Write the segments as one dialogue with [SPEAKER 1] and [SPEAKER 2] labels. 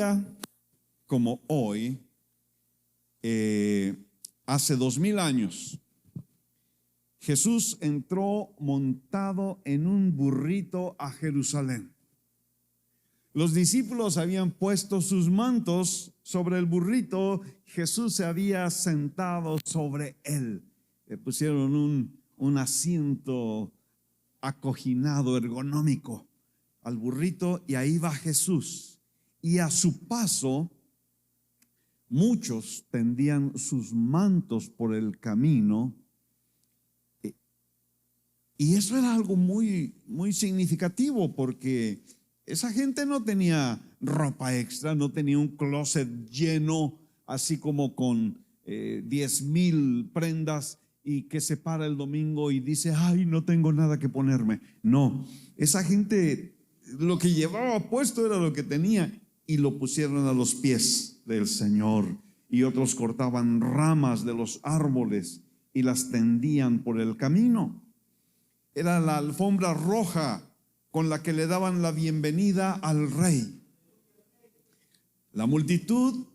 [SPEAKER 1] día como hoy, hace 2000 años, Jesús entró montado en un burrito a Jerusalén. Los discípulos habían puesto sus mantos sobre el burrito, Jesús se había sentado sobre él. Le pusieron un asiento acoginado, ergonómico al burrito, y ahí va Jesús. Y a su paso, muchos tendían sus mantos por el camino. Y eso era algo muy, muy significativo, porque esa gente no tenía ropa extra, no tenía un closet lleno, así como con 10,000 prendas, y que se para el domingo y dice, ay, no tengo nada que ponerme. No, esa gente lo que llevaba puesto era lo que tenía, y lo pusieron a los pies del Señor. Y otros cortaban ramas de los árboles y las tendían por el camino. Era la alfombra roja con la que le daban la bienvenida al rey. La multitud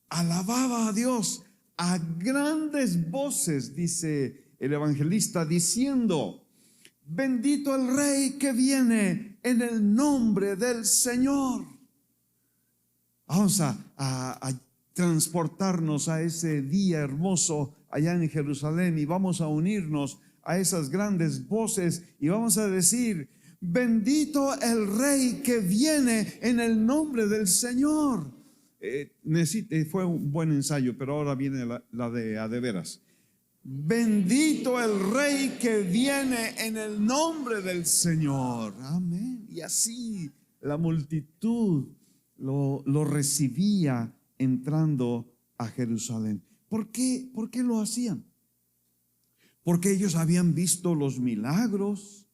[SPEAKER 1] alababa a Dios a grandes voces, dice el evangelista, diciendo, bendito el rey que viene en el nombre del Señor. Vamos a transportarnos a ese día hermoso allá en Jerusalén, y vamos a unirnos a esas grandes voces y vamos a decir, bendito el rey que viene en el nombre del Señor. Fue un buen ensayo, pero ahora viene la de a de veras. Bendito el rey que viene en el nombre del Señor. Amén. Y así la multitud lo recibía entrando a Jerusalén. ¿Por qué lo hacían? Porque ellos habían visto los milagros.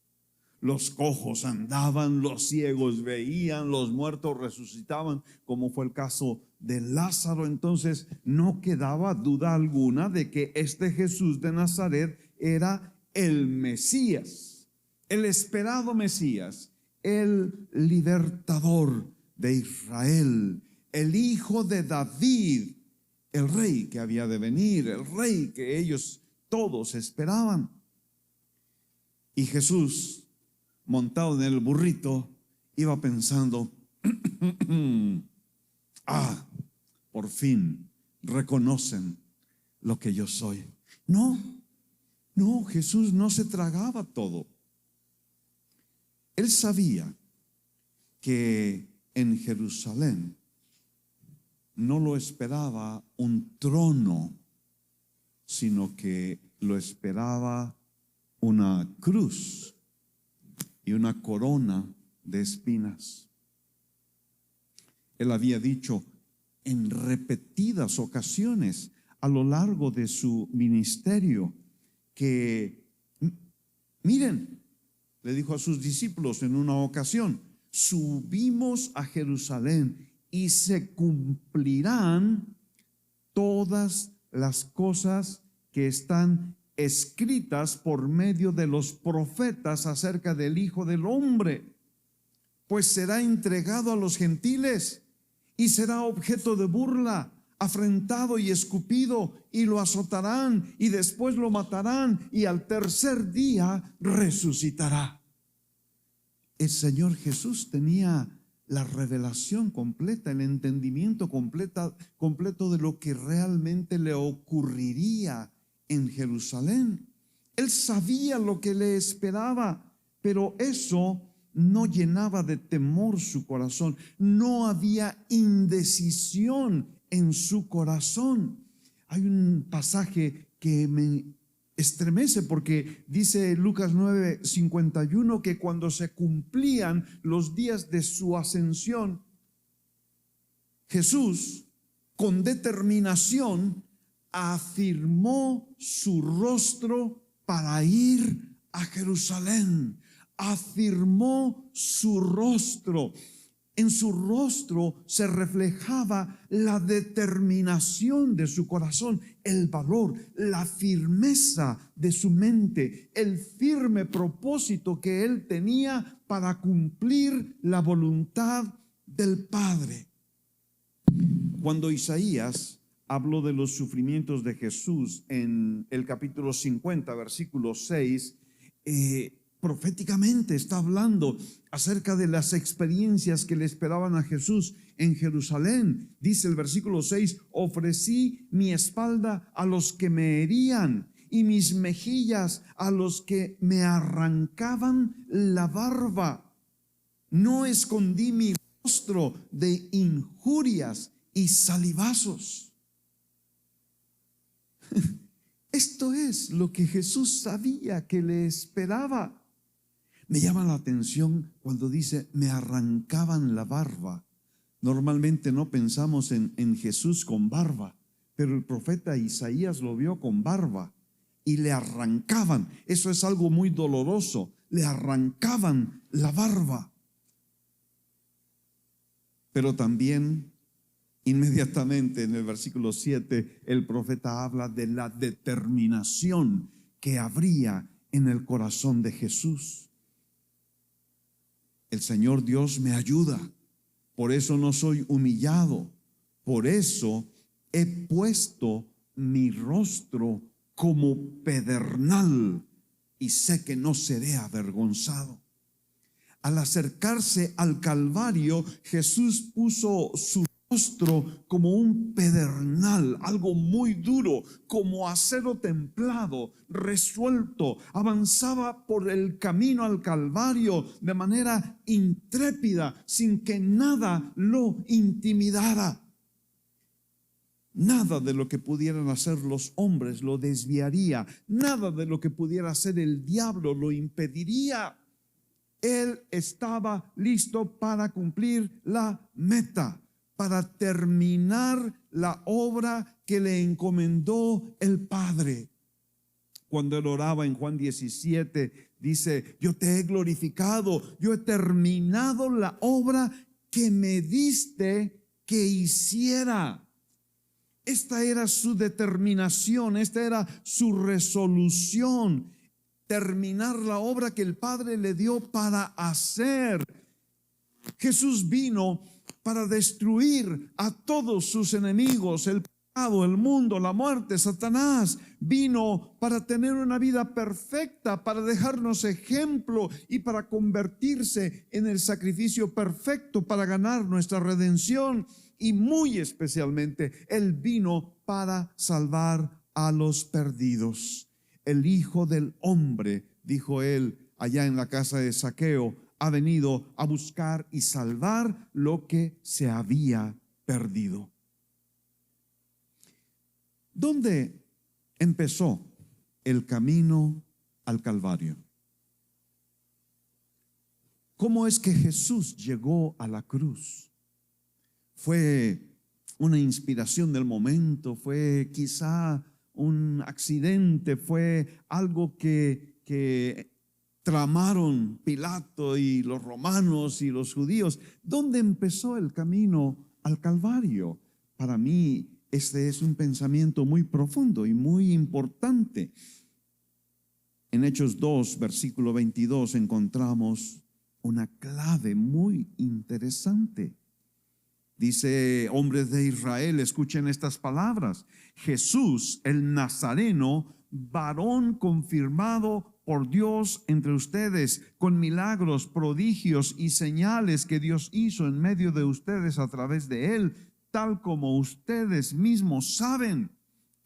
[SPEAKER 1] Los cojos andaban, los ciegos veían, los muertos resucitaban, como fue el caso de Lázaro. Entonces no quedaba duda alguna de que este Jesús de Nazaret era el Mesías, el esperado Mesías, el libertador de Israel, el hijo de David, el rey que había de venir, el rey que ellos todos esperaban. Y Jesús, montado en el burrito, iba pensando, por fin reconocen lo que yo soy. No, Jesús no se tragaba todo. Él sabía que en Jerusalén no lo esperaba un trono, sino que lo esperaba una cruz y una corona de espinas. Él había dicho en repetidas ocasiones a lo largo de su ministerio que, miren, le dijo a sus discípulos en una ocasión, subimos a Jerusalén y se cumplirán todas las cosas que están escritas por medio de los profetas acerca del Hijo del Hombre, pues será entregado a los gentiles y será objeto de burla, afrentado y escupido, y lo azotarán y después lo matarán y al tercer día resucitará. El Señor Jesús tenía la revelación completa, el entendimiento completo de lo que realmente le ocurriría en Jerusalén. Él sabía lo que le esperaba, pero eso no llenaba de temor su corazón. No había indecisión en su corazón. Hay un pasaje que me estremece, porque dice Lucas 9:51 que cuando se cumplían los días de su ascensión, Jesús con determinación afirmó su rostro para ir a Jerusalén. Afirmó su rostro. En su rostro se reflejaba la determinación de su corazón, el valor, la firmeza de su mente, el firme propósito que él tenía para cumplir la voluntad del Padre. Cuando Isaías habló de los sufrimientos de Jesús en el capítulo 50, versículo 6, proféticamente está hablando acerca de las experiencias que le esperaban a Jesús en Jerusalén. Dice el versículo 6, ofrecí mi espalda a los que me herían y mis mejillas a los que me arrancaban la barba. No escondí mi rostro de injurias y salivazos. Esto es lo que Jesús sabía que le esperaba. Me llama la atención cuando dice, me arrancaban la barba. Normalmente no pensamos en Jesús con barba, pero el profeta Isaías lo vio con barba y le arrancaban. Eso es algo muy doloroso. Le arrancaban la barba. Pero también inmediatamente en el versículo 7 el profeta habla de la determinación que habría en el corazón de Jesús. El Señor Dios me ayuda, por eso no soy humillado, por eso he puesto mi rostro como pedernal y sé que no seré avergonzado. Al acercarse al Calvario, Jesús puso su rostro como un pedernal, algo muy duro, como acero templado, resuelto. Avanzaba por el camino al Calvario de manera intrépida, sin que nada lo intimidara. Nada de lo que pudieran hacer los hombres lo desviaría, nada de lo que pudiera hacer el diablo lo impediría. Él estaba listo para cumplir la meta, para terminar la obra que le encomendó el Padre. Cuando él oraba en Juan 17, dice, yo te he glorificado, yo he terminado la obra que me diste que hiciera. Esta era su determinación, esta era su resolución. Terminar la obra que el Padre le dio para hacer. Jesús vino para destruir a todos sus enemigos, el pecado, el mundo, la muerte, Satanás. Vino para tener una vida perfecta, para dejarnos ejemplo y para convertirse en el sacrificio perfecto para ganar nuestra redención. Y muy especialmente, Él vino para salvar a los perdidos. El Hijo del Hombre, dijo él allá en la casa de Zaqueo, ha venido a buscar y salvar lo que se había perdido. ¿Dónde empezó el camino al Calvario? ¿Cómo es que Jesús llegó a la cruz? ¿Fue una inspiración del momento? ¿Fue quizá un accidente? ¿Fue algo que tramaron Pilato y los romanos y los judíos? ¿Dónde empezó el camino al Calvario? Para mí este es un pensamiento muy profundo y muy importante. En Hechos 2, versículo 22 encontramos una clave muy interesante. Dice, hombres de Israel, escuchen estas palabras. Jesús, el Nazareno, varón confirmado por Dios entre ustedes, con milagros, prodigios y señales que Dios hizo en medio de ustedes a través de él, tal como ustedes mismos saben.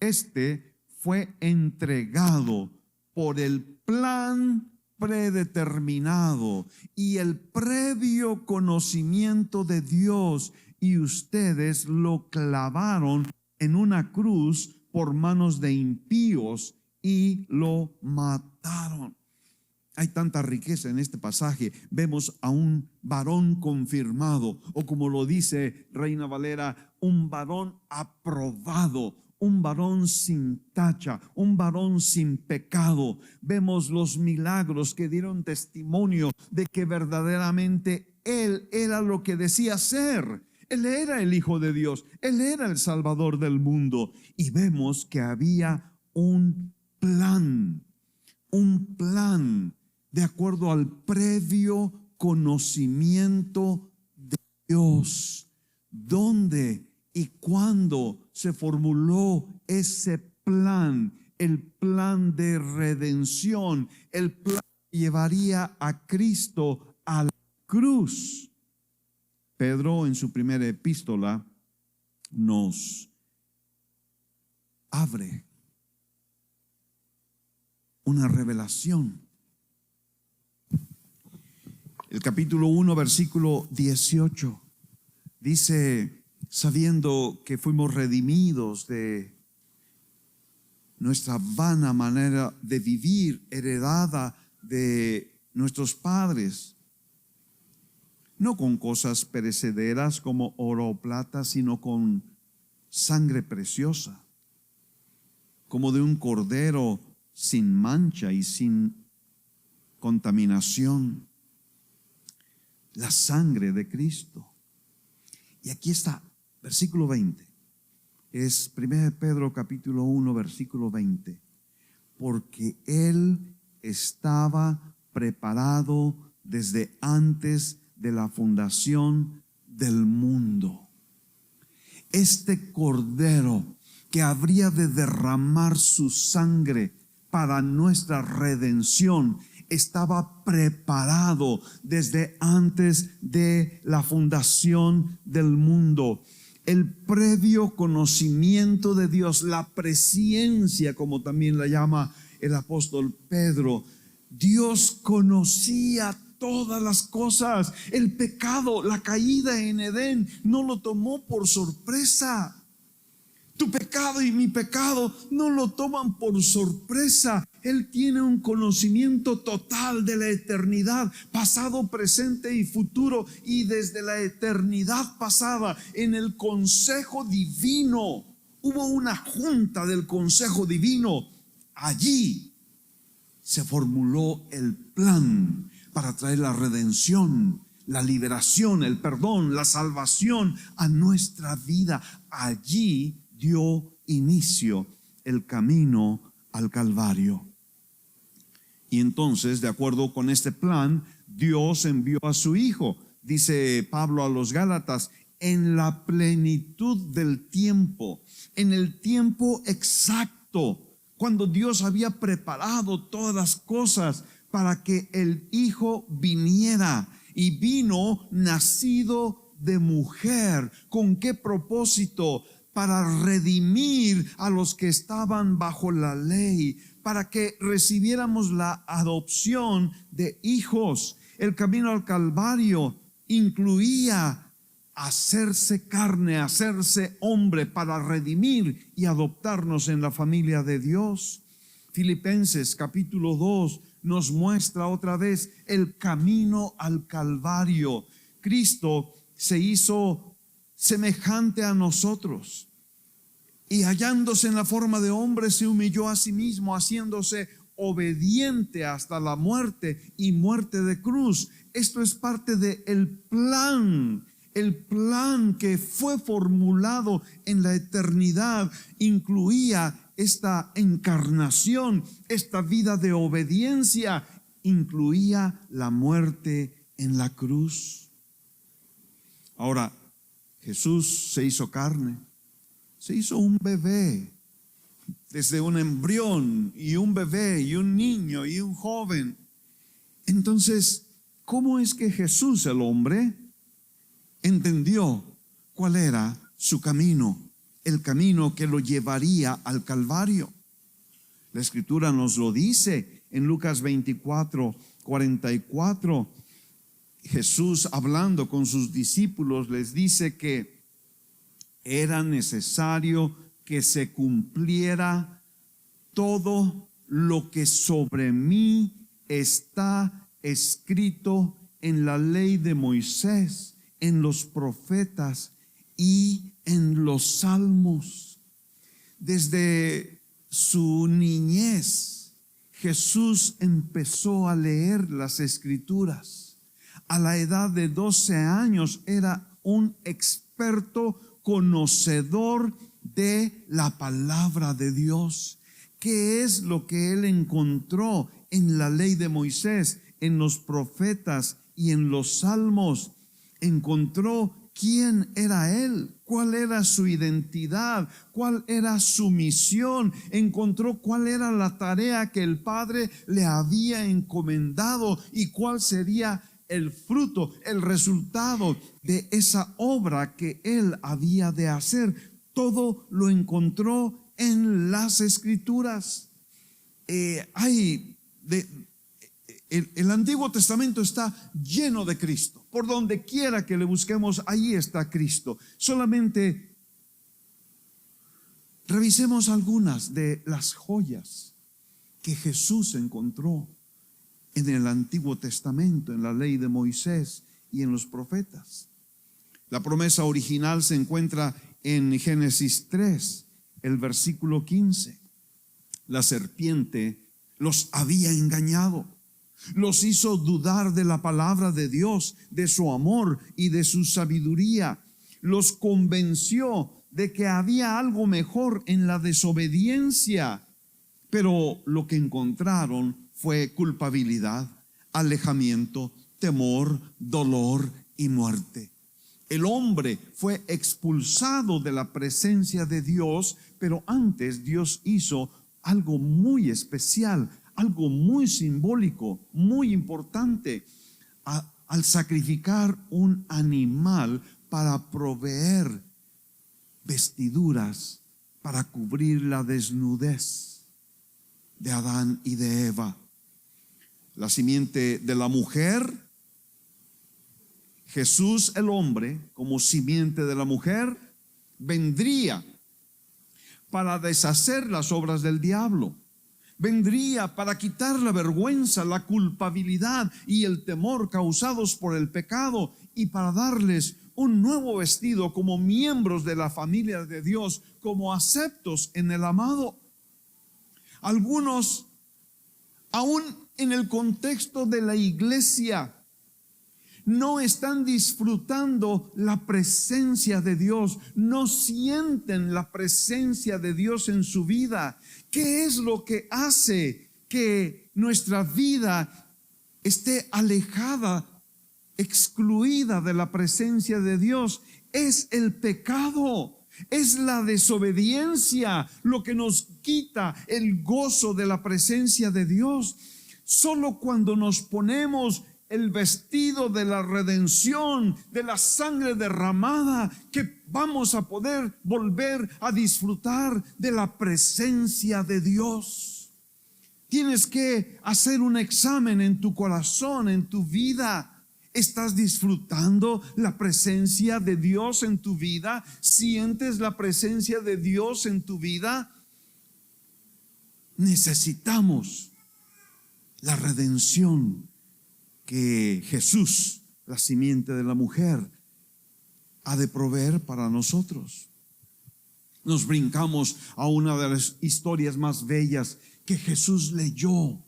[SPEAKER 1] Este fue entregado por el plan predeterminado y el previo conocimiento de Dios, y ustedes lo clavaron en una cruz por manos de impíos y lo mataron. Hay tanta riqueza en este pasaje. Vemos a un varón confirmado, o como lo dice Reina Valera, un varón aprobado, un varón sin tacha, un varón sin pecado. Vemos los milagros que dieron testimonio de que verdaderamente Él era lo que decía ser. Él era el Hijo de Dios, Él era el Salvador del mundo. Y vemos que había un plan de acuerdo al previo conocimiento de Dios, donde Y cuando se formuló ese plan, el plan de redención, el plan que llevaría a Cristo a la cruz, Pedro en su primera epístola nos abre una revelación. El capítulo 1, versículo 18 dice: sabiendo que fuimos redimidos de nuestra vana manera de vivir, heredada de nuestros padres, no con cosas perecederas como oro o plata, sino con sangre preciosa, como de un cordero sin mancha y sin contaminación, la sangre de Cristo. Y aquí está, versículo 20. Es 1 Pedro capítulo 1, versículo 20. Porque Él estaba preparado desde antes de la fundación del mundo. Este cordero que habría de derramar su sangre para nuestra redención estaba preparado desde antes de la fundación del mundo. El previo conocimiento de Dios, la presciencia, como también la llama el apóstol Pedro. Dios conocía todas las cosas. El pecado, la caída en Edén, no lo tomó por sorpresa. Tu pecado y mi pecado no lo toman por sorpresa. Él tiene un conocimiento total de la eternidad, pasado, presente y futuro. Y desde la eternidad pasada, en el consejo divino, hubo una junta del consejo divino. Allí se formuló el plan para traer la redención, la liberación, el perdón, la salvación a nuestra vida. Allí dio inicio el camino al Calvario. Y entonces, de acuerdo con este plan, Dios envió a su Hijo, dice Pablo a los Gálatas, en la plenitud del tiempo, en el tiempo exacto, cuando Dios había preparado todas las cosas para que el Hijo viniera. Y vino nacido de mujer. ¿Con qué propósito? Para redimir a los que estaban bajo la ley, para que recibiéramos la adopción de hijos. El camino al Calvario incluía hacerse carne, hacerse hombre para redimir y adoptarnos en la familia de Dios. Filipenses capítulo 2 nos muestra otra vez el camino al Calvario. Cristo se hizo semejante a nosotros y hallándose en la forma de hombre se humilló a sí mismo, haciéndose obediente hasta la muerte y muerte de cruz. Esto es parte del plan. El plan que fue formulado en la eternidad incluía esta encarnación, esta vida de obediencia, incluía la muerte en la cruz. Ahora, Jesús se hizo carne, se hizo un bebé, desde un embrión y un bebé y un niño y un joven. Entonces, ¿cómo es que Jesús, el hombre, entendió cuál era su camino, el camino que lo llevaría al Calvario? La Escritura nos lo dice en Lucas 24, 44. Jesús, hablando con sus discípulos, les dice que era necesario que se cumpliera todo lo que sobre mí está escrito en la ley de Moisés, en los profetas y en los salmos. Desde su niñez, Jesús empezó a leer las Escrituras. A la edad de 12 años era un experto conocedor de la palabra de Dios. ¿Qué es lo que él encontró en la ley de Moisés, en los profetas y en los salmos? Encontró quién era él. cuál era su identidad, cuál era su misión, encontró cuál era la tarea que el Padre le había encomendado y cuál sería el fruto, el resultado de esa obra que él había de hacer. Todo lo encontró en las Escrituras. El Antiguo Testamento está lleno de Cristo. Por donde quiera que le busquemos, ahí está Cristo. Solamente revisemos algunas de las joyas que Jesús encontró en el Antiguo Testamento, en la ley de Moisés y en los profetas. La promesa original se encuentra en Génesis 3, el versículo 15. La serpiente los había engañado, los hizo dudar de la palabra de Dios, de su amor y de su sabiduría. Los convenció de que había algo mejor en la desobediencia, pero lo que encontraron fue culpabilidad, alejamiento, temor, dolor y muerte. El hombre fue expulsado de la presencia de Dios, pero antes Dios hizo algo muy especial, algo muy simbólico, muy importante, al sacrificar un animal para proveer vestiduras para cubrir la desnudez de Adán y de Eva. La simiente de la mujer, Jesús el hombre, como simiente de la mujer, vendría para deshacer las obras del diablo. Vendría para quitar la vergüenza, la culpabilidad y el temor causados por el pecado, y para darles un nuevo vestido como miembros de la familia de Dios, como aceptos en el amado. Algunos, aún en el contexto de la iglesia, no están disfrutando la presencia de Dios, no sienten la presencia de Dios en su vida. ¿Qué es lo que hace que nuestra vida esté alejada, excluida de la presencia de Dios? Es el pecado, es la desobediencia lo que nos quita el gozo de la presencia de Dios. Solo cuando nos ponemos el vestido de la redención, de la sangre derramada, que vamos a poder volver a disfrutar de la presencia de Dios. Tienes que hacer un examen en tu corazón, en tu vida. ¿Estás disfrutando la presencia de Dios en tu vida? ¿Sientes la presencia de Dios en tu vida? Necesitamos la redención que Jesús, la simiente de la mujer, ha de proveer para nosotros. Nos brincamos a una de las historias más bellas que Jesús leyó.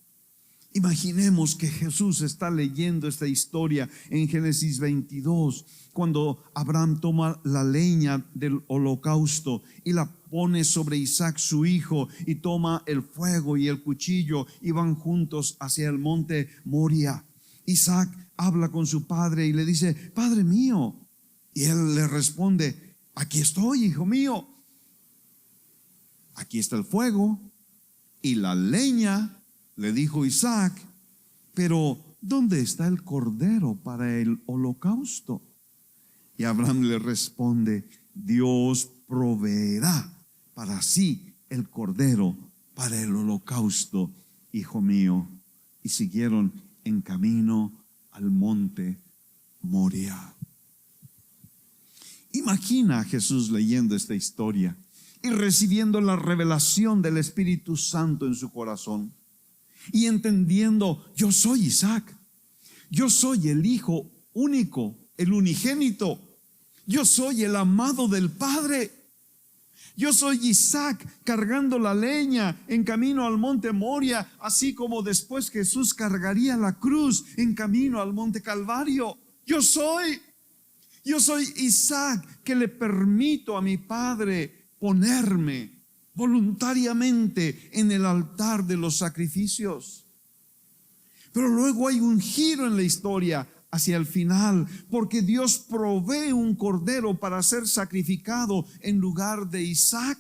[SPEAKER 1] Imaginemos que Jesús está leyendo esta historia en Génesis 22, cuando Abraham toma la leña del holocausto y la pone sobre Isaac su hijo, y toma el fuego y el cuchillo y van juntos hacia el monte Moria. Isaac habla con su padre y le dice: Padre mío. Y él le responde: aquí estoy, hijo mío. Aquí está el fuego y la leña, le dijo Isaac, pero ¿dónde está el cordero para el holocausto? Y Abraham le responde: Dios proveerá para sí el cordero para el holocausto, hijo mío. Y siguieron en camino al monte Moria. Imagina a Jesús leyendo esta historia y recibiendo la revelación del Espíritu Santo en su corazón y entendiendo: yo soy Isaac, yo soy el hijo único, el unigénito, yo soy el amado del Padre. Yo soy Isaac cargando la leña en camino al monte Moria, así como después Jesús cargaría la cruz en camino al monte Calvario. Yo soy Isaac, que le permito a mi Padre ponerme voluntariamente en el altar de los sacrificios. Pero luego hay un giro en la historia. hacia el final, porque Dios provee un cordero para ser sacrificado en lugar de Isaac.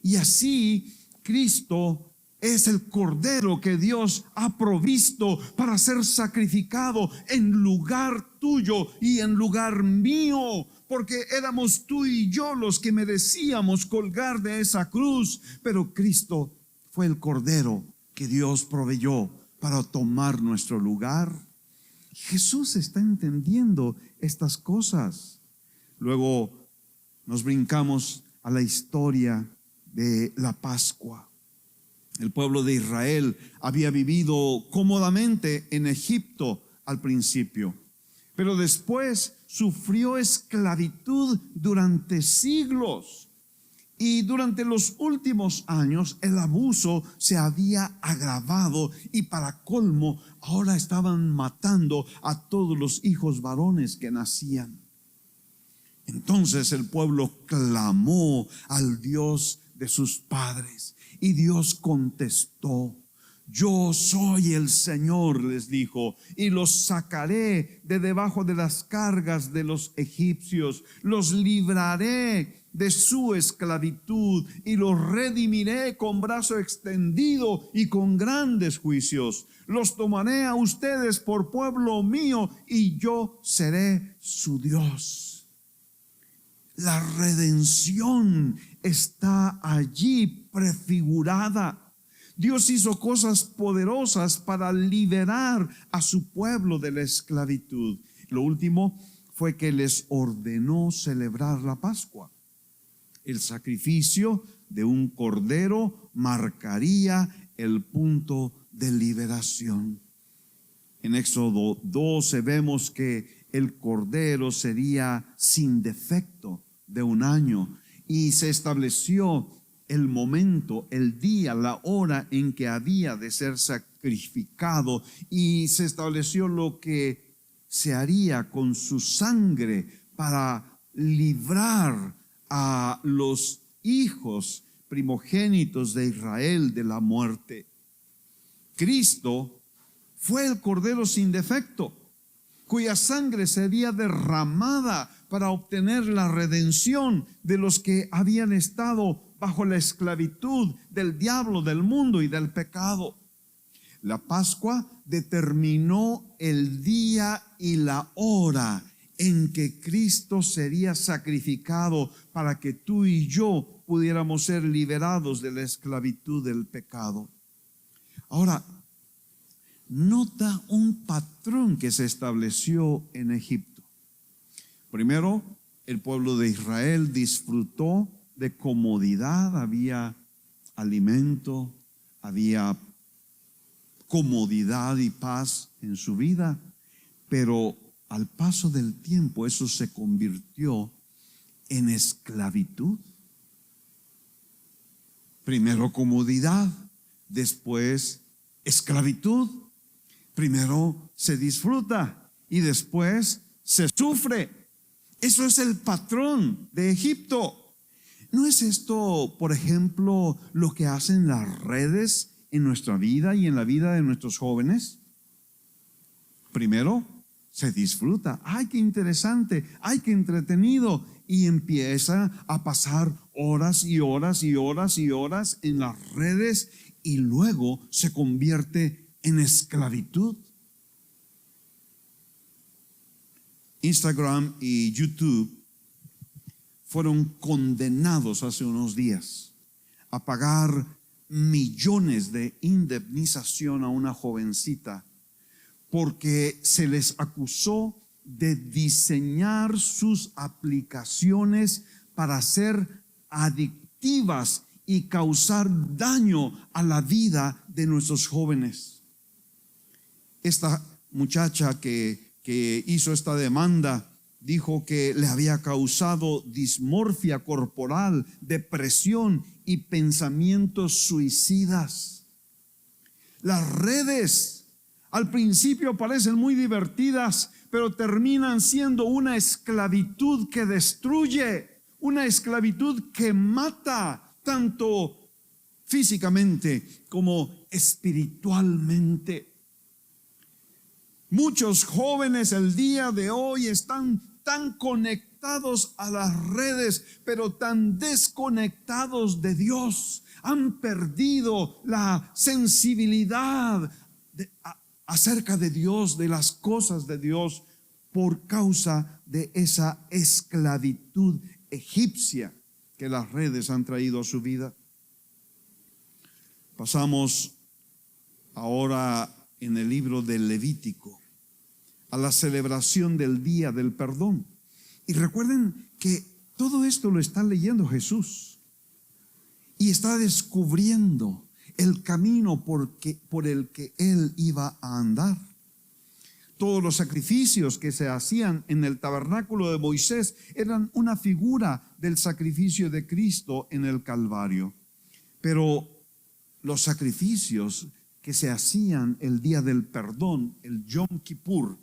[SPEAKER 1] Y así Cristo es el cordero que Dios ha provisto para ser sacrificado en lugar tuyo y en lugar mío, porque éramos tú y yo los que merecíamos colgar de esa cruz, pero Cristo fue el cordero que Dios proveyó para tomar nuestro lugar. Jesús está entendiendo estas cosas. Luego nos brincamos a la historia de la Pascua. El pueblo de Israel había vivido cómodamente en Egipto al principio, pero después sufrió esclavitud durante siglos. Y durante los últimos años el abuso se había agravado y para colmo ahora estaban matando a todos los hijos varones que nacían. Entonces el pueblo clamó al Dios de sus padres y Dios contestó: yo soy el Señor, les dijo, y los sacaré de debajo de las cargas de los egipcios, los libraré de su esclavitud y los redimiré con brazo extendido y con grandes juicios. Los tomaré a ustedes por pueblo mío y yo seré su Dios. La redención está allí prefigurada. Dios hizo cosas poderosas para liberar a su pueblo de la esclavitud. Lo último fue que les ordenó celebrar la Pascua. El sacrificio de un cordero marcaría el punto de liberación. En Éxodo 12 vemos que el cordero sería sin defecto de un año y se estableció el momento, el día, la hora en que había de ser sacrificado y se estableció lo que se haría con su sangre para librar a los hijos primogénitos de Israel de la muerte. Cristo fue el cordero sin defecto, cuya sangre sería derramada para obtener la redención de los que habían estado bajo la esclavitud del diablo, del mundo y del pecado. La Pascua determinó el día y la hora en que Cristo sería sacrificado para que tú y yo pudiéramos ser liberados de la esclavitud del pecado. Ahora, nota un patrón que se estableció en Egipto. Primero, el pueblo de Israel disfrutó de comodidad, había alimento, había comodidad y paz en su vida, pero al paso del tiempo eso se convirtió en esclavitud. Primero comodidad, después esclavitud. Primero se disfruta y después se sufre. Eso es el patrón de Egipto. ¿No es esto, por ejemplo, lo que hacen las redes en nuestra vida y en la vida de nuestros jóvenes? Primero se disfruta. ¡Ay, qué interesante! ¡Ay, qué entretenido! Y empieza a pasar horas y horas y horas y horas en las redes y luego se convierte en esclavitud. Instagram y YouTube fueron condenados hace unos días a pagar millones de indemnización a una jovencita porque se les acusó de diseñar sus aplicaciones para ser adictivas y causar daño a la vida de nuestros jóvenes. Esta muchacha que hizo esta demanda dijo que le había causado dismorfia corporal, depresión y pensamientos suicidas. Las redes al principio parecen muy divertidas, pero terminan siendo una esclavitud que destruye, una esclavitud que mata tanto físicamente como espiritualmente. Muchos jóvenes el día de hoy están tan conectados a las redes, pero tan desconectados de Dios. Han perdido la sensibilidad acerca de Dios, de las cosas de Dios, por causa de esa esclavitud egipcia que las redes han traído a su vida. Pasamos ahora en el libro del Levítico a la celebración del Día del Perdón. Y recuerden que todo esto lo está leyendo Jesús y está descubriendo el camino por el que Él iba a andar. Todos los sacrificios que se hacían en el tabernáculo de Moisés eran una figura del sacrificio de Cristo en el Calvario. Pero los sacrificios que se hacían el día del perdón, el Yom Kippur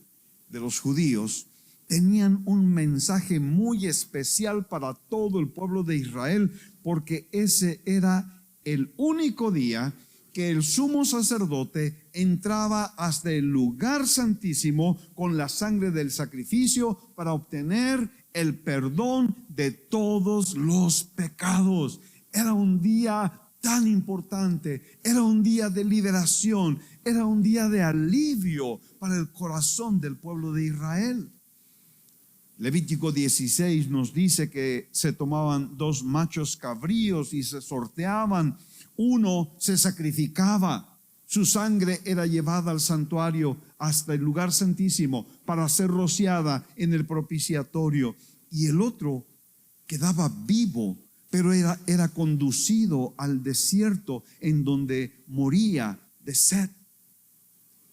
[SPEAKER 1] de los judíos, tenían un mensaje muy especial para todo el pueblo de Israel, porque ese era el único día que el sumo sacerdote entraba hasta el lugar santísimo con la sangre del sacrificio para obtener el perdón de todos los pecados. Era un día tan importante, era un día de liberación, era un día de alivio para el corazón del pueblo de Israel. Levítico 16 nos dice que se tomaban 2 machos cabríos y se sorteaban. Uno se sacrificaba, su sangre era llevada al santuario hasta el lugar santísimo para ser rociada en el propiciatorio, y el otro quedaba vivo, pero era conducido al desierto en donde moría de sed.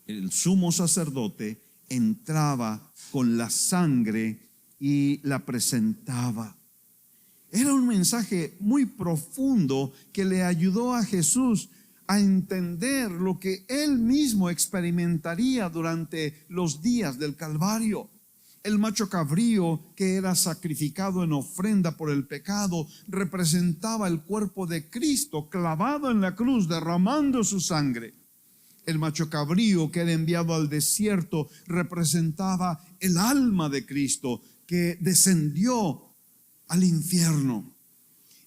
[SPEAKER 1] El sumo sacerdote entraba con la sangre y la presentaba. Era un mensaje muy profundo que le ayudó a Jesús a entender lo que él mismo experimentaría durante los días del Calvario. El macho cabrío que era sacrificado en ofrenda por el pecado representaba el cuerpo de Cristo clavado en la cruz, derramando su sangre. El macho cabrío que era enviado al desierto representaba el alma de Cristo que descendió al infierno.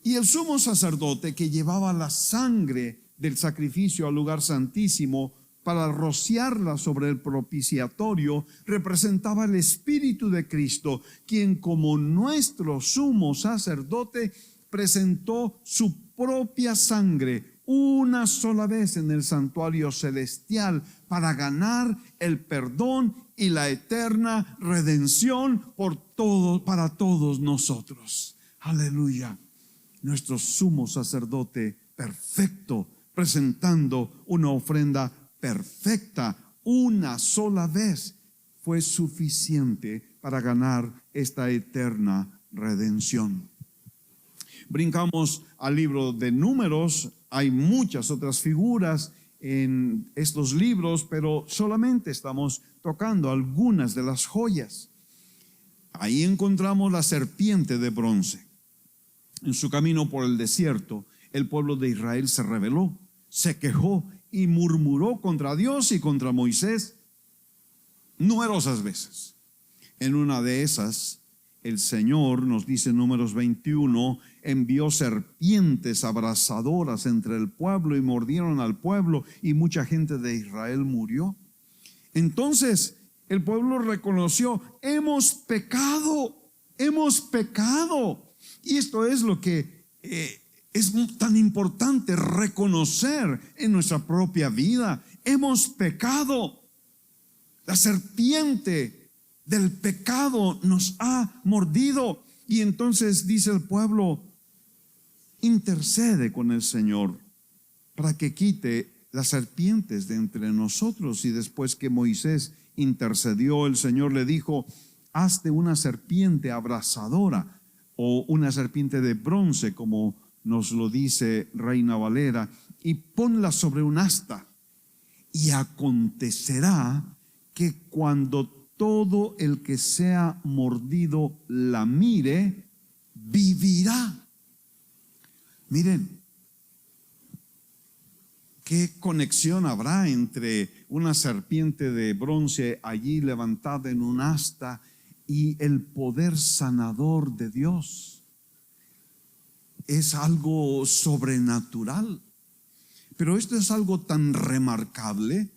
[SPEAKER 1] Y el sumo sacerdote que llevaba la sangre del sacrificio al lugar santísimo para rociarla sobre el propiciatorio representaba el Espíritu de Cristo, quien como nuestro sumo sacerdote presentó su propia sangre una sola vez en el santuario celestial para ganar el perdón y la eterna redención para todos nosotros. Aleluya. Nuestro sumo sacerdote perfecto, presentando una ofrenda perfecta una sola vez, fue suficiente para ganar esta eterna redención. Brincamos al libro de Números. Hay muchas otras figuras en estos libros, pero solamente estamos tocando algunas de las joyas. Ahí encontramos la serpiente de bronce. En su camino por el desierto, el pueblo de Israel se rebeló, se quejó y murmuró contra Dios y contra Moisés numerosas veces. En una de esas, el Señor, nos dice en Números 21, envió serpientes abrasadoras entre el pueblo y mordieron al pueblo, y mucha gente de Israel murió. Entonces el pueblo reconoció: hemos pecado. Y esto es lo que es tan importante reconocer en nuestra propia vida. Hemos pecado. La serpiente del pecado nos ha mordido. Y entonces dice el pueblo: intercede con el Señor para que quite las serpientes de entre nosotros. Y después que Moisés intercedió, el Señor le dijo: hazte una serpiente abrasadora, o una serpiente de bronce, como nos lo dice Reina Valera, y ponla sobre un asta. Y acontecerá que cuando todo el que sea mordido la mire, vivirá. Miren, ¿qué conexión habrá entre una serpiente de bronce allí levantada en un asta y el poder sanador de Dios. Es algo sobrenatural. Pero esto es algo tan remarcable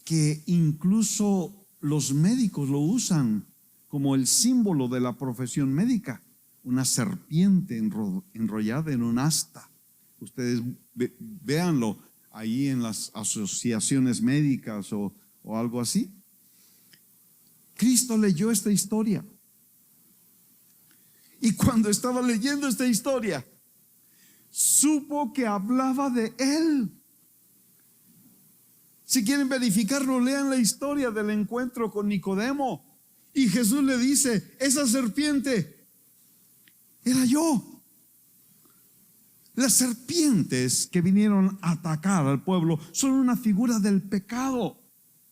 [SPEAKER 1] que incluso los médicos lo usan como el símbolo de la profesión médica. Una serpiente enrollada en un asta. Ustedes véanlo ahí en las asociaciones médicas o algo así. Cristo leyó esta historia. Y cuando estaba leyendo esta historia, supo que hablaba de Él. Si quieren verificarlo, lean la historia del encuentro con Nicodemo. Y Jesús le dice: esa serpiente era yo. Las serpientes que vinieron a atacar al pueblo son una figura del pecado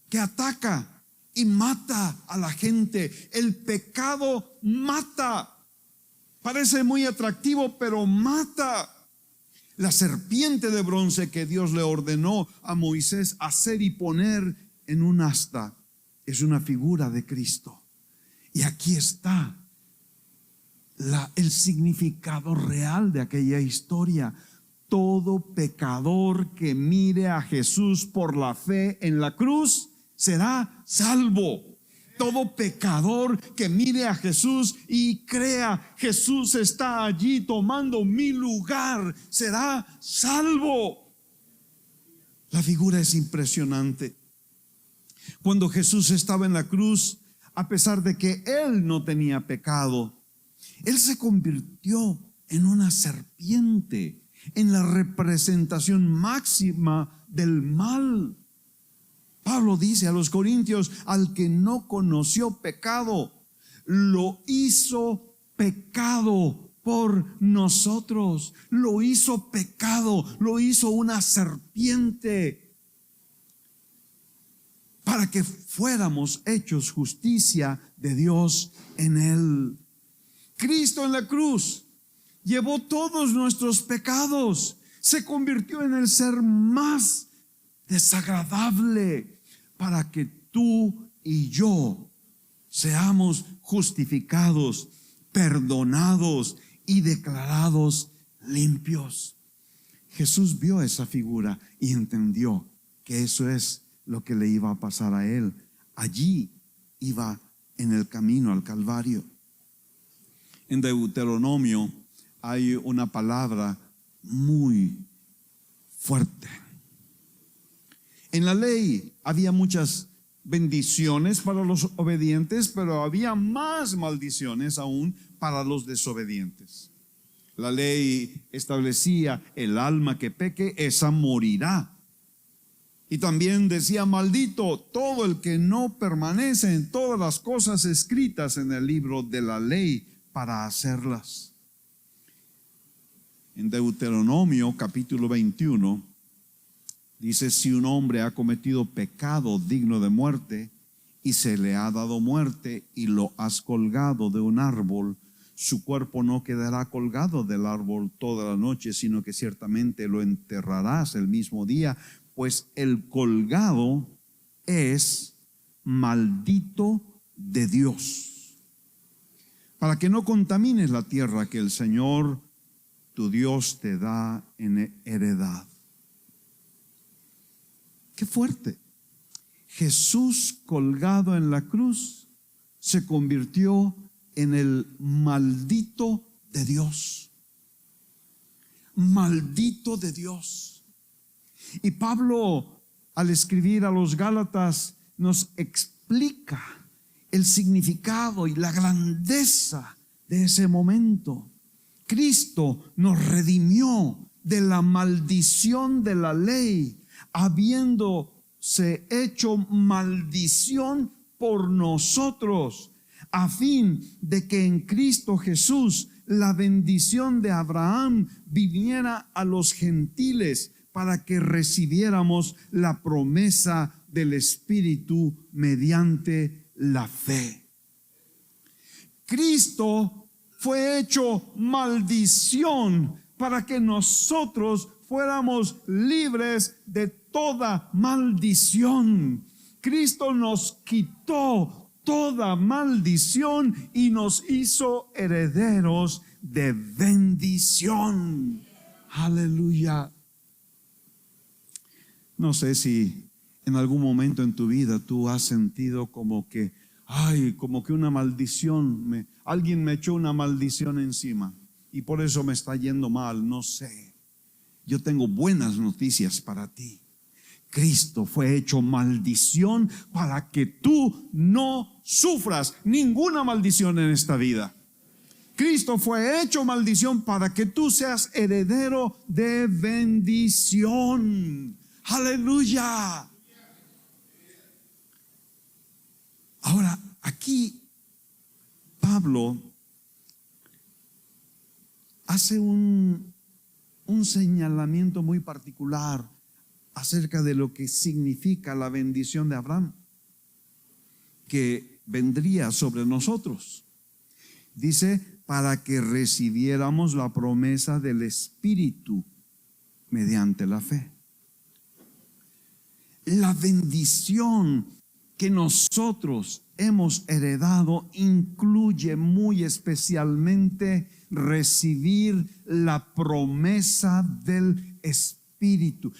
[SPEAKER 1] que ataca y mata a la gente. El pecado mata. Parece muy atractivo, pero mata. La serpiente de bronce que Dios le ordenó a Moisés hacer y poner en un asta es una figura de Cristo. Y aquí está el significado real de aquella historia. Todo pecador que mire a Jesús por la fe en la cruz será salvo. Todo pecador que mire a Jesús y crea Jesús está allí tomando mi lugar será salvo. La figura es impresionante. Cuando Jesús estaba en la cruz, a pesar de que Él no tenía pecado, Él se convirtió en una serpiente, en la representación máxima del mal. Pablo dice a los corintios: al que no conoció pecado, lo hizo pecado por nosotros. Lo hizo pecado, lo hizo una serpiente, para que fuéramos hechos justicia de Dios en Él. Cristo en la cruz llevó todos nuestros pecados, se convirtió en el ser más desagradable para que tú y yo seamos justificados, perdonados y declarados limpios. Jesús vio esa figura y entendió que eso es lo que le iba a pasar a Él. Allí iba en el camino al Calvario. En Deuteronomio hay una palabra muy fuerte. En la ley había muchas bendiciones para los obedientes, pero había más maldiciones aún para los desobedientes. La ley establecía: el alma que peque, esa morirá. Y también decía: maldito todo el que no permanece en todas las cosas escritas en el libro de la ley para hacerlas. En Deuteronomio capítulo 21 dice: si un hombre ha cometido pecado digno de muerte y se le ha dado muerte y lo has colgado de un árbol, su cuerpo no quedará colgado del árbol toda la noche, sino que ciertamente lo enterrarás el mismo día, pues el colgado es maldito de Dios. Para que no contamines la tierra que el Señor tu Dios te da en heredad. Qué fuerte. Jesús colgado en la cruz se convirtió en el maldito de Dios. Maldito de Dios. Y Pablo, al escribir a los Gálatas, nos explica el significado y la grandeza de ese momento. Cristo nos redimió de la maldición de la ley, habiéndose hecho maldición por nosotros, a fin de que en Cristo Jesús la bendición de Abraham viniera a los gentiles, para que recibiéramos la promesa del Espíritu mediante la fe. Cristo fue hecho maldición para que nosotros fuéramos libres de toda maldición. Cristo nos quitó toda maldición y nos hizo herederos de bendición. Aleluya. No sé si en algún momento en tu vida tú has sentido como que, como que una maldición, alguien me echó una maldición encima y por eso me está yendo mal. No sé. Yo tengo buenas noticias para ti. Cristo fue hecho maldición para que tú no sufras ninguna maldición en esta vida. Cristo fue hecho maldición para que tú seas heredero de bendición. Aleluya. Ahora, aquí Pablo hace un señalamiento muy particular acerca de lo que significa la bendición de Abraham, que vendría sobre nosotros. Dice, para que recibiéramos la promesa del Espíritu mediante la fe. La bendición que nosotros hemos heredado incluye muy especialmente recibir la promesa del Espíritu.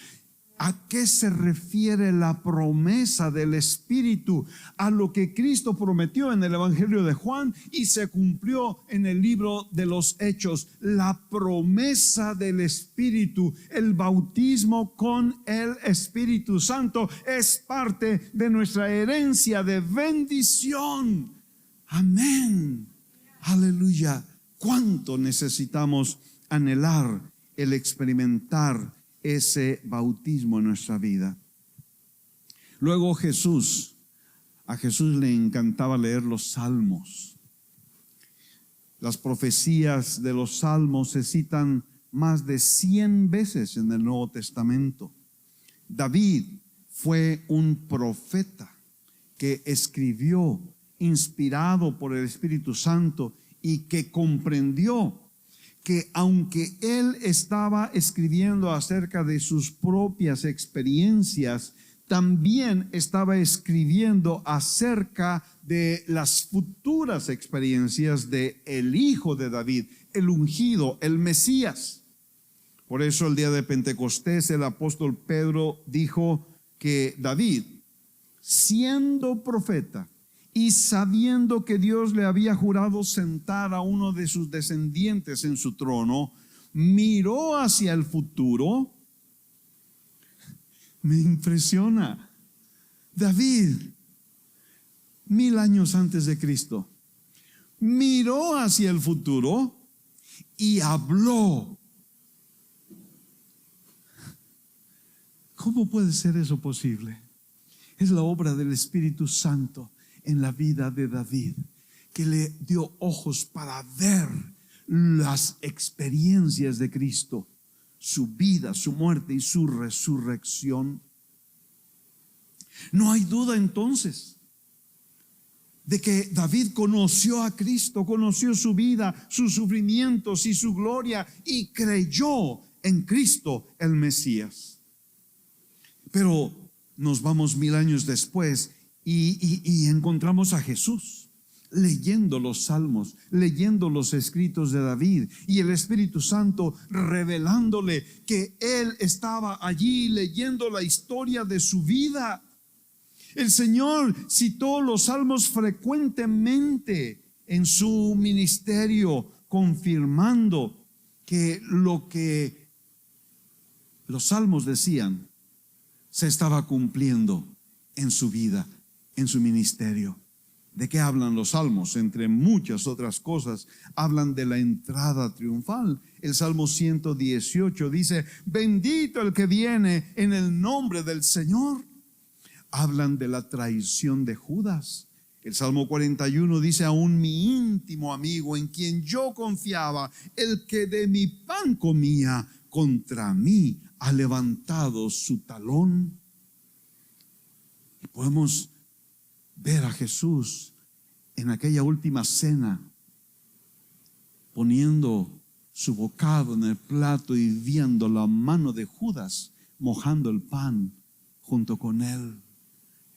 [SPEAKER 1] ¿A qué se refiere la promesa del Espíritu? A lo que Cristo prometió en el Evangelio de Juan y se cumplió en el libro de los Hechos. La promesa del Espíritu, el bautismo con el Espíritu Santo es parte de nuestra herencia de bendición. Amén. Aleluya. ¿Cuánto necesitamos anhelar el experimentar ese bautismo en nuestra vida? Luego a Jesús le encantaba leer los salmos. Las profecías de los salmos se citan más de 100 veces en el Nuevo Testamento. David fue un profeta que escribió inspirado por el Espíritu Santo y que comprendió que aunque él estaba escribiendo acerca de sus propias experiencias, también estaba escribiendo acerca de las futuras experiencias de el Hijo de David, el ungido, el Mesías. Por eso el día de Pentecostés el apóstol Pedro dijo que David, siendo profeta y sabiendo que Dios le había jurado sentar a uno de sus descendientes en su trono, miró hacia el futuro. Me impresiona. David, 1000 años antes de Cristo, miró hacia el futuro y habló. ¿Cómo puede ser eso posible? Es la obra del Espíritu Santo en la vida de David, que le dio ojos para ver las experiencias de Cristo, su vida, su muerte y su resurrección. No hay duda entonces de que David conoció a Cristo, conoció su vida, sus sufrimientos y su gloria y creyó en Cristo el Mesías. Pero nos vamos 1000 años después y encontramos a Jesús leyendo los salmos, leyendo los escritos de David y el Espíritu Santo revelándole que él estaba allí leyendo la historia de su vida. El Señor citó los salmos frecuentemente en su ministerio, confirmando que lo que los salmos decían se estaba cumpliendo en su vida, en su ministerio. ¿De qué hablan los salmos? Entre muchas otras cosas, hablan de la entrada triunfal. El Salmo 118 dice, bendito el que viene en el nombre del Señor. Hablan de la traición de Judas. El Salmo 41 dice, aún mi íntimo amigo en quien yo confiaba, el que de mi pan comía, contra mí ha levantado su talón. Y podemos ver a Jesús en aquella última cena poniendo su bocado en el plato y viendo la mano de Judas mojando el pan junto con él.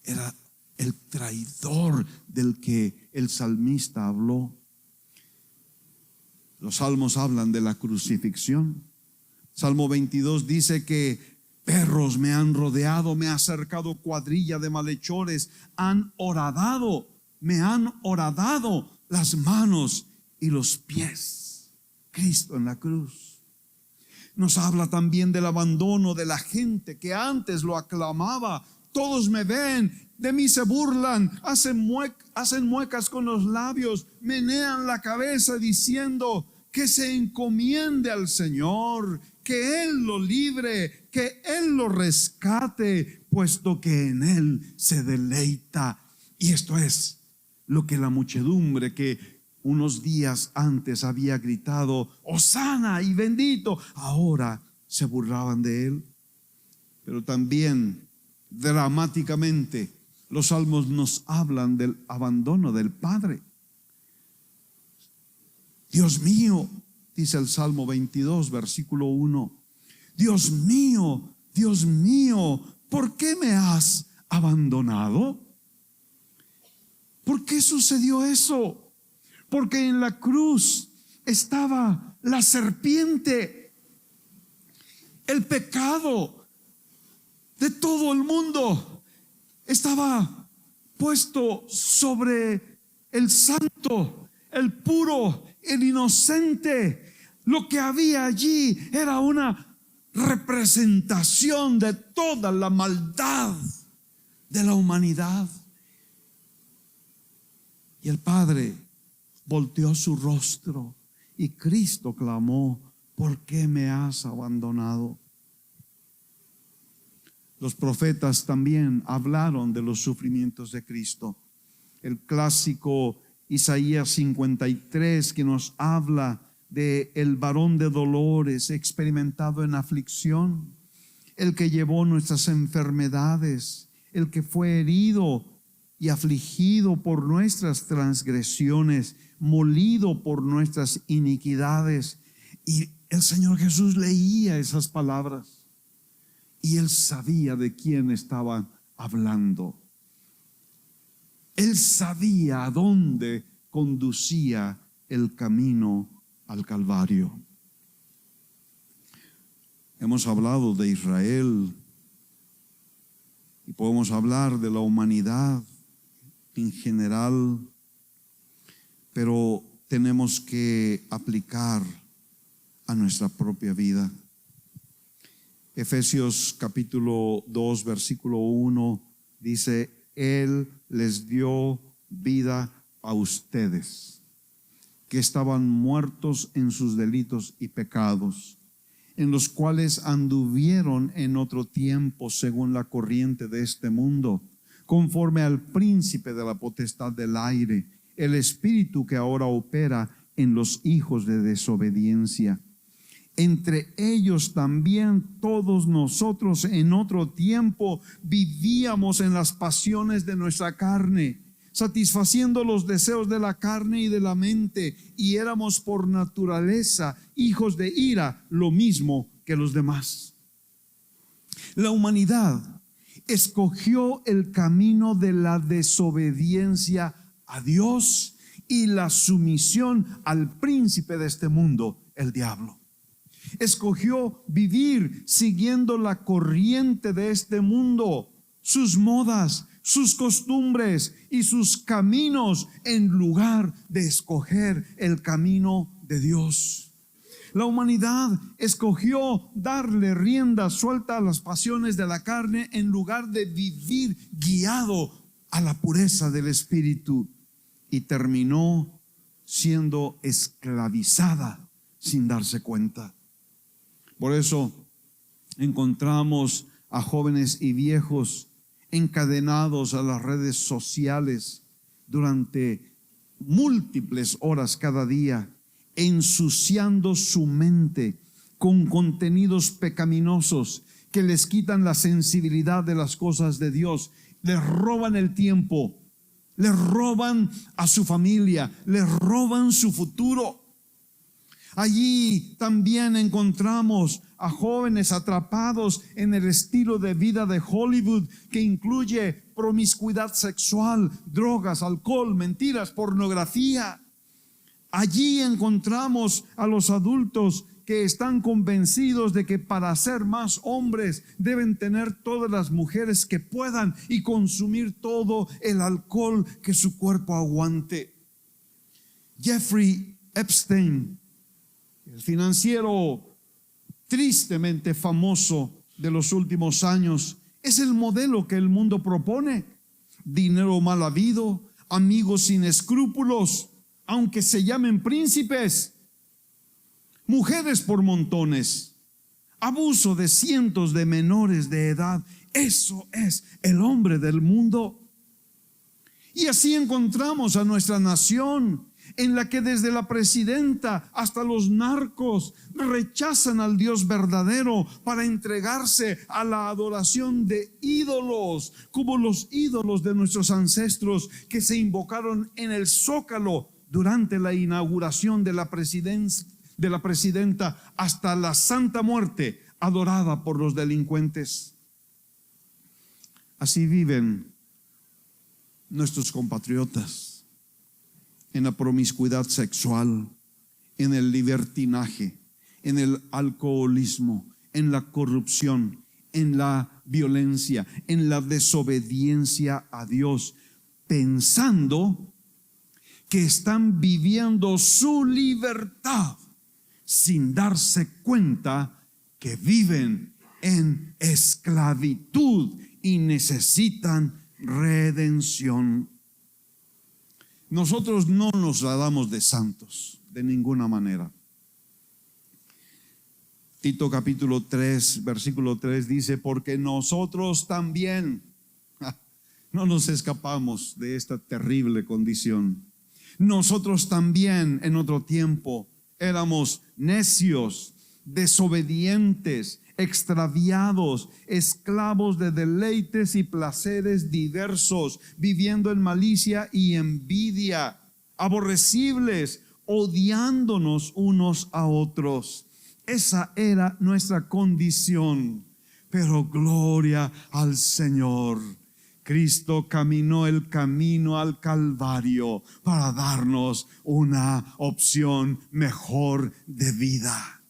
[SPEAKER 1] Era el traidor del que el salmista habló. Los salmos hablan de la crucifixión. Salmo 22 dice que perros me han rodeado, me ha cercado cuadrilla de malhechores, me han horadado las manos y los pies. Cristo en la cruz. Nos habla también del abandono de la gente que antes lo aclamaba. Todos me ven, de mí se burlan, hacen muecas con los labios, menean la cabeza diciendo que se encomiende al Señor, que Él lo libre, que Él lo rescate, puesto que en Él se deleita. Y esto es lo que la muchedumbre que unos días antes había gritado, Hosana y bendito, ahora se burlaban de Él. Pero también dramáticamente los salmos nos hablan del abandono del Padre. Dios mío, dice el Salmo 22, versículo 1, Dios mío, ¿por qué me has abandonado? ¿Por qué sucedió eso? Porque en la cruz estaba la serpiente, el pecado de todo el mundo estaba puesto sobre el santo, el puro, el inocente. Lo que había allí era una representación de toda la maldad de la humanidad. Y el Padre volteó su rostro y Cristo clamó, ¿por qué me has abandonado? Los profetas también hablaron de los sufrimientos de Cristo. El clásico Isaías 53 que nos habla de el varón de dolores experimentado en aflicción, el que llevó nuestras enfermedades, el que fue herido y afligido por nuestras transgresiones, molido por nuestras iniquidades. Y el Señor Jesús leía esas palabras y Él sabía de quién estaba hablando. Él sabía a dónde conducía el camino al Calvario. Hemos hablado de Israel y podemos hablar de la humanidad en general, pero tenemos que aplicar a nuestra propia vida. Efesios capítulo 2 versículo 1 dice, Él les dio vida a ustedes, que estaban muertos en sus delitos y pecados, en los cuales anduvieron en otro tiempo según la corriente de este mundo, conforme al príncipe de la potestad del aire, el espíritu que ahora opera en los hijos de desobediencia. Entre ellos también todos nosotros en otro tiempo vivíamos en las pasiones de nuestra carne, satisfaciendo los deseos de la carne y de la mente, y éramos por naturaleza hijos de ira, lo mismo que los demás. La humanidad escogió el camino de la desobediencia a Dios y la sumisión al príncipe de este mundo, el diablo. Escogió vivir siguiendo la corriente de este mundo, sus modas, sus costumbres y sus caminos, en lugar de escoger el camino de Dios. La humanidad escogió darle rienda suelta a las pasiones de la carne en lugar de vivir guiado a la pureza del espíritu, y terminó siendo esclavizada sin darse cuenta. Por eso encontramos a jóvenes y viejos encadenados a las redes sociales durante múltiples horas cada día, ensuciando su mente con contenidos pecaminosos que les quitan la sensibilidad de las cosas de Dios, les roban el tiempo, les roban a su familia, les roban su futuro. Allí también encontramos a jóvenes atrapados en el estilo de vida de Hollywood, que incluye promiscuidad sexual, drogas, alcohol, mentiras, pornografía. Allí encontramos a los adultos que están convencidos de que para ser más hombres deben tener todas las mujeres que puedan y consumir todo el alcohol que su cuerpo aguante. Jeffrey Epstein, el financiero tristemente famoso de los últimos años, es el modelo que el mundo propone. Dinero mal habido, amigos sin escrúpulos, aunque se llamen príncipes, mujeres por montones, abuso de cientos de menores de edad. Eso es el hombre del mundo. Y así encontramos a nuestra nación, en la que desde la presidenta hasta los narcos rechazan al Dios verdadero para entregarse a la adoración de ídolos, como los ídolos de nuestros ancestros que se invocaron en el Zócalo durante la inauguración de la presidenta hasta la Santa Muerte, adorada por los delincuentes. Así viven nuestros compatriotas, en la promiscuidad sexual, en el libertinaje, en el alcoholismo, en la corrupción, en la violencia, en la desobediencia a Dios, pensando que están viviendo su libertad sin darse cuenta que viven en esclavitud y necesitan redención. Nosotros no nos la damos de santos de ninguna manera. Tito capítulo 3, versículo 3 dice: porque nosotros también no nos escapamos de esta terrible condición. Nosotros también en otro tiempo éramos necios, desobedientes, extraviados, esclavos de deleites y placeres diversos, viviendo en malicia y envidia, aborrecibles, odiándonos unos a otros. Esa era nuestra condición. Pero gloria al Señor. Cristo caminó el camino al Calvario para darnos una opción mejor de vida.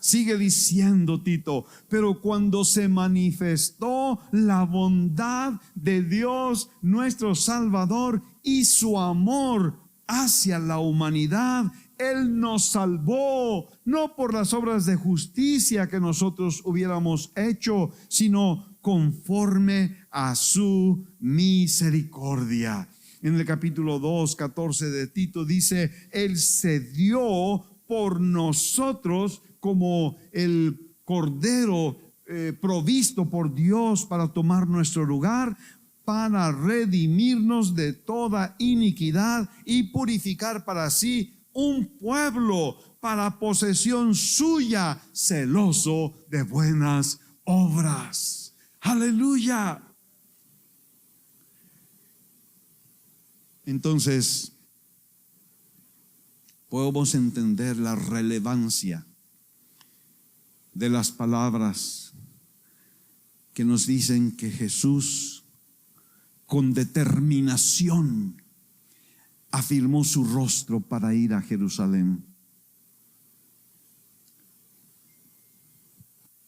[SPEAKER 1] Sigue diciendo Tito: pero cuando se manifestó la bondad de Dios nuestro Salvador y su amor hacia la humanidad, Él nos salvó, no por las obras de justicia que nosotros hubiéramos hecho, sino conforme a su misericordia. En el capítulo 2, 14 de Tito dice: Él se dio por nosotros como el cordero provisto por Dios para tomar nuestro lugar, para redimirnos de toda iniquidad y purificar para sí un pueblo para posesión suya, celoso de buenas obras. Aleluya. Entonces podemos entender la relevancia de las palabras que nos dicen que Jesús con determinación afirmó su rostro para ir a Jerusalén.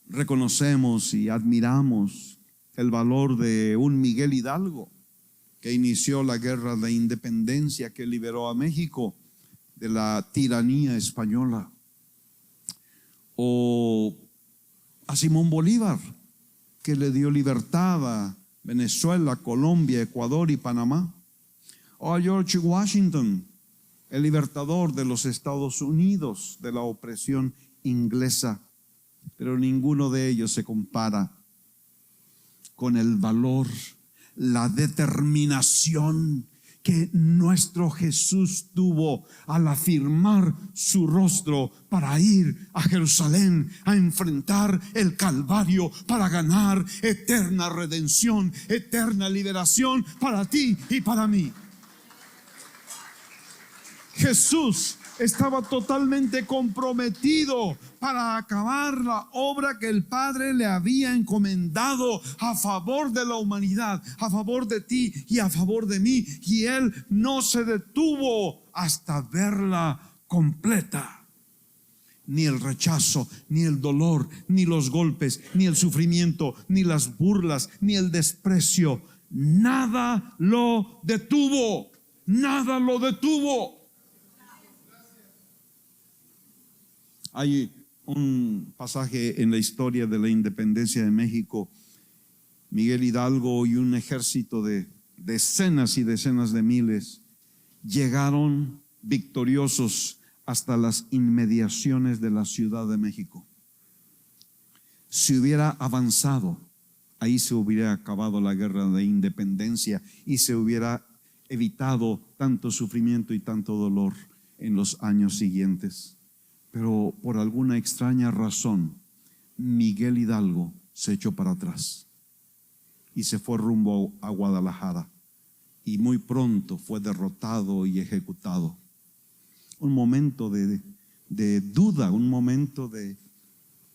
[SPEAKER 1] Reconocemos y admiramos el valor de un Miguel Hidalgo, que inició la guerra de independencia que liberó a México de la tiranía española. O a Simón Bolívar, que le dio libertad a Venezuela, Colombia, Ecuador y Panamá. O a George Washington, el libertador de los Estados Unidos de la opresión inglesa. Pero ninguno de ellos se compara con el valor, la determinación que nuestro Jesús tuvo al afirmar su rostro para ir a Jerusalén a enfrentar el Calvario, para ganar eterna redención, eterna liberación para ti y para mí. Jesús estaba totalmente comprometido para acabar la obra que el Padre le había encomendado a favor de la humanidad, a favor de ti y a favor de mí. Y Él no se detuvo hasta verla completa. Ni el rechazo, ni el dolor, ni los golpes, ni el sufrimiento, ni las burlas, ni el desprecio, nada lo detuvo. Nada lo detuvo. Hay un pasaje en la historia de la independencia de México. Miguel Hidalgo y un ejército de decenas y decenas de miles llegaron victoriosos hasta las inmediaciones de la Ciudad de México. Si hubiera avanzado, ahí se hubiera acabado la guerra de independencia y se hubiera evitado tanto sufrimiento y tanto dolor en los años siguientes. Pero por alguna extraña razón, Miguel Hidalgo se echó para atrás y se fue rumbo a Guadalajara, y muy pronto fue derrotado y ejecutado. Un momento de duda, un momento de,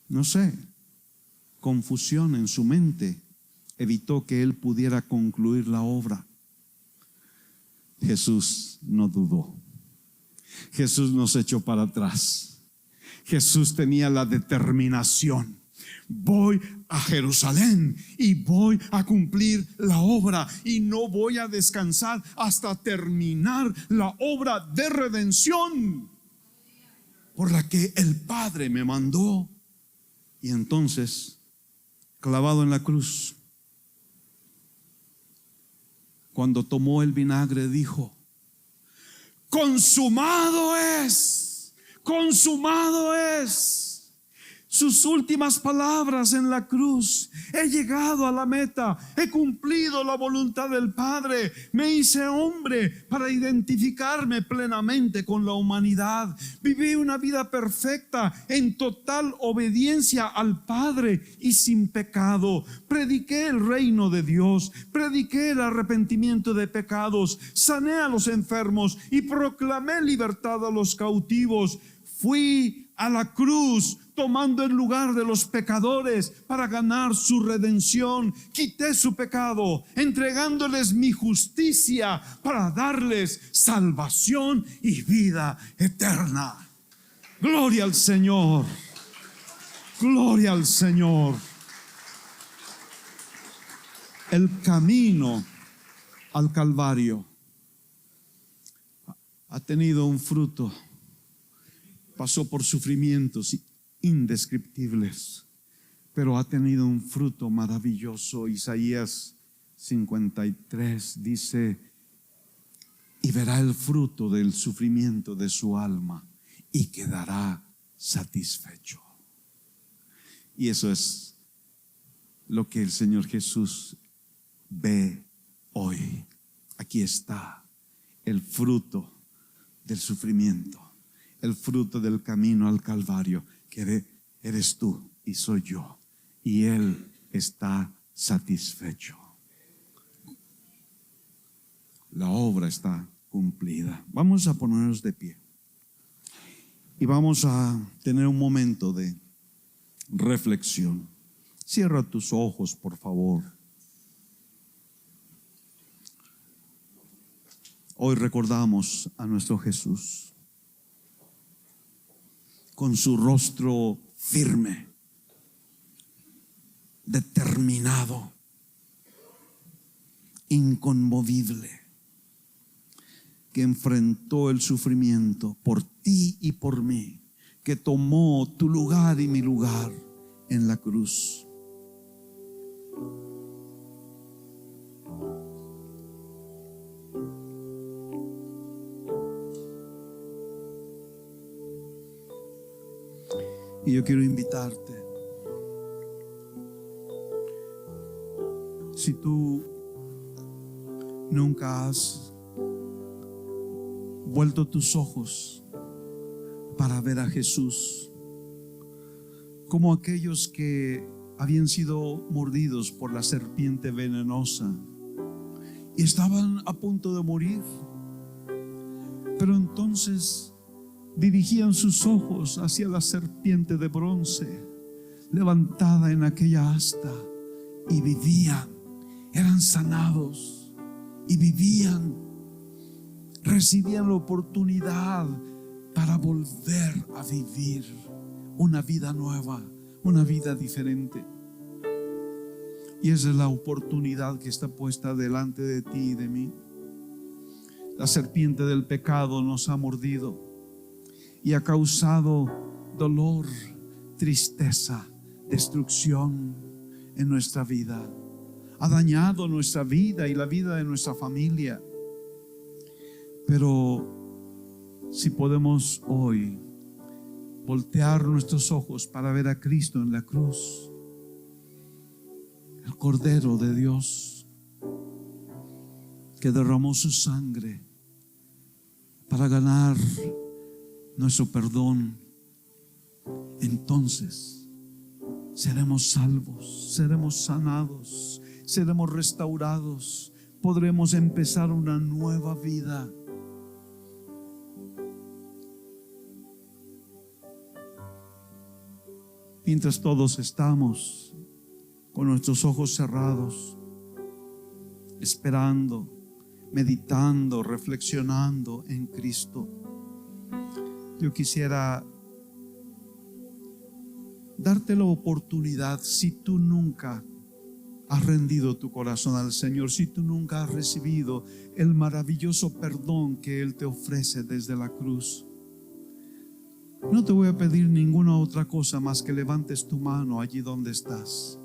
[SPEAKER 1] no sé, confusión en su mente evitó que él pudiera concluir la obra. Jesús no dudó. Jesús no se echó para atrás. Jesús tenía la determinación: voy a Jerusalén y voy a cumplir la obra, y no voy a descansar hasta terminar la obra de redención por la que el Padre me mandó. Y entonces, clavado en la cruz, cuando tomó el vinagre, dijo: consumado es, consumado es. Sus últimas palabras en la cruz: he llegado a la meta, he cumplido la voluntad del Padre, me hice hombre para identificarme plenamente con la humanidad. Viví una vida perfecta en total obediencia al Padre y sin pecado. Prediqué el reino de Dios, prediqué el arrepentimiento de pecados, sané a los enfermos y proclamé libertad a los cautivos. Fui a la cruz tomando el lugar de los pecadores para ganar su redención. Quité su pecado, entregándoles mi justicia para darles salvación y vida eterna. Gloria al Señor. Gloria al Señor. El camino al Calvario ha tenido un fruto. Pasó por sufrimientos indescriptibles, pero ha tenido un fruto maravilloso. Isaías 53 dice: y verá el fruto del sufrimiento de su alma y quedará satisfecho. Y eso es lo que el Señor Jesús ve hoy. Aquí está el fruto del sufrimiento, el fruto del camino al Calvario, que eres tú y soy yo, y Él está satisfecho. La obra está cumplida. Vamos a ponernos de pie y vamos a tener un momento de reflexión. Cierra tus ojos, por favor. Hoy recordamos a nuestro Jesús con su rostro firme, determinado, inconmovible, que enfrentó el sufrimiento por ti y por mí, que tomó tu lugar y mi lugar en la cruz. Y yo quiero invitarte, si tú nunca has vuelto tus ojos para ver a Jesús, como aquellos que habían sido mordidos por la serpiente venenosa y estaban a punto de morir, pero entonces dirigían sus ojos hacia la serpiente de bronce levantada en aquella asta y vivían, eran sanados y vivían, recibían la oportunidad para volver a vivir una vida nueva, una vida diferente. Y esa es la oportunidad que está puesta delante de ti y de mí. La serpiente del pecado nos ha mordido y ha causado dolor, tristeza, destrucción en nuestra vida. Ha dañado nuestra vida y la vida de nuestra familia. Pero si podemos hoy voltear nuestros ojos para ver a Cristo en la cruz, el Cordero de Dios que derramó su sangre para ganar nuestro perdón, entonces seremos salvos, seremos sanados, seremos restaurados, podremos empezar una nueva vida. Mientras todos estamos con nuestros ojos cerrados, esperando, meditando, reflexionando en Cristo, yo quisiera darte la oportunidad, si tú nunca has rendido tu corazón al Señor, si tú nunca has recibido el maravilloso perdón que Él te ofrece desde la cruz, no te voy a pedir ninguna otra cosa más que levantes tu mano allí donde estás.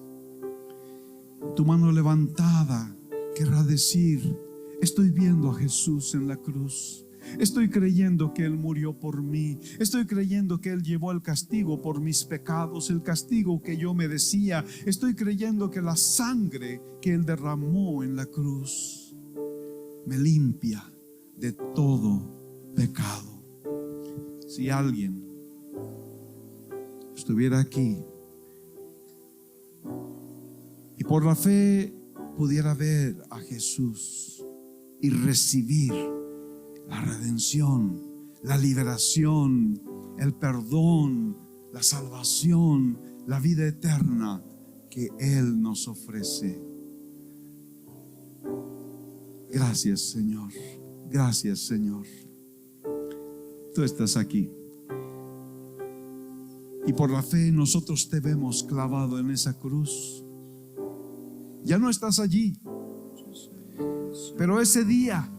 [SPEAKER 1] Tu mano levantada querrá decir: estoy viendo a Jesús en la cruz. Estoy creyendo que Él murió por mí. Estoy creyendo que Él llevó el castigo por mis pecados, el castigo que yo merecía. Estoy creyendo que la sangre que Él derramó en la cruz me limpia de todo pecado. Si alguien estuviera aquí y por la fe pudiera ver a Jesús y recibir la redención, la liberación, el perdón, la salvación, la vida eterna que Él nos ofrece. Gracias, Señor. Gracias, Señor. Tú estás aquí. Y por la fe nosotros te vemos clavado en esa cruz. Ya no estás allí, pero ese día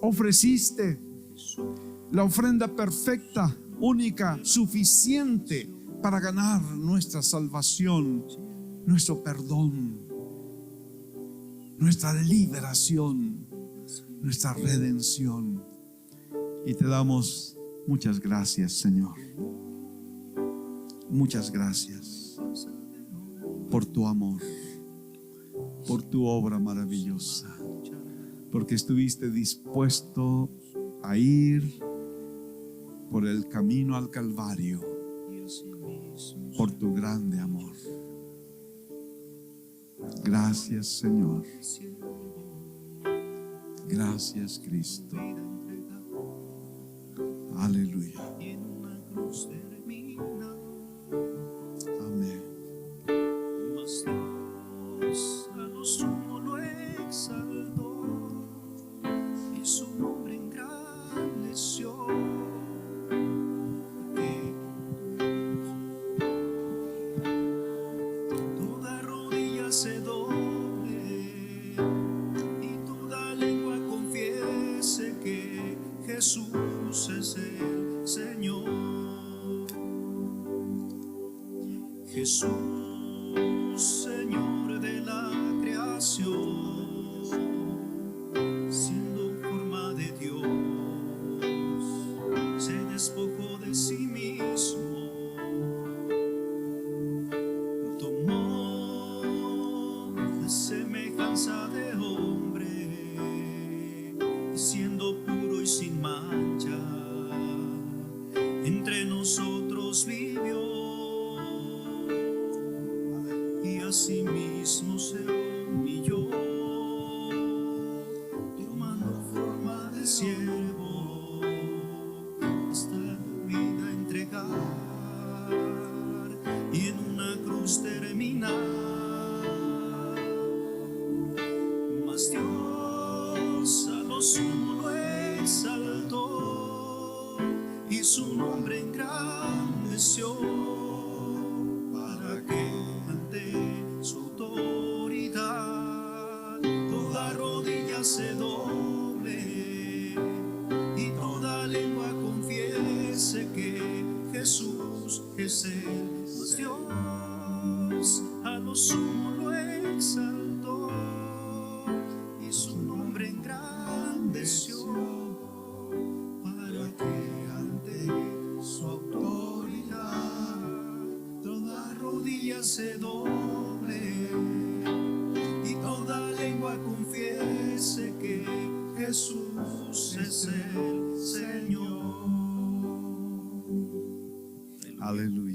[SPEAKER 1] ofreciste la ofrenda perfecta, única, suficiente para ganar nuestra salvación, nuestro perdón, nuestra liberación, nuestra redención. Y te damos muchas gracias, Señor. Muchas gracias por tu amor, por tu obra maravillosa, porque estuviste dispuesto a ir por el camino al Calvario, por tu grande amor. Gracias, Señor. Gracias, Cristo. Aleluya. Amén.
[SPEAKER 2] A lo sumo lo exaltó y su nombre engrandeció. Toda rodilla se doble y toda lengua confiese que Jesús es el Señor. Jesús, Señor de la creación, siendo forma de Dios, se despojó de sí mismo, tomó la semejanza de hombre, siendo puro y sin mancha, entre nosotros vivió. Asimismo se humilló, tomando forma de siervo, y en una cruz terminal. Mas Dios a lo sumo lo exaltó y su nombre engrandeció, para que ante su autoridad toda rodilla se doble y toda lengua confiese que Jesús es el Mas Dios a lo sumo lo exaltó y su nombre engrandeció, para que ante su autoridad toda rodilla se doble y toda lengua confiese que Jesús es el Señor.
[SPEAKER 1] Aleluya.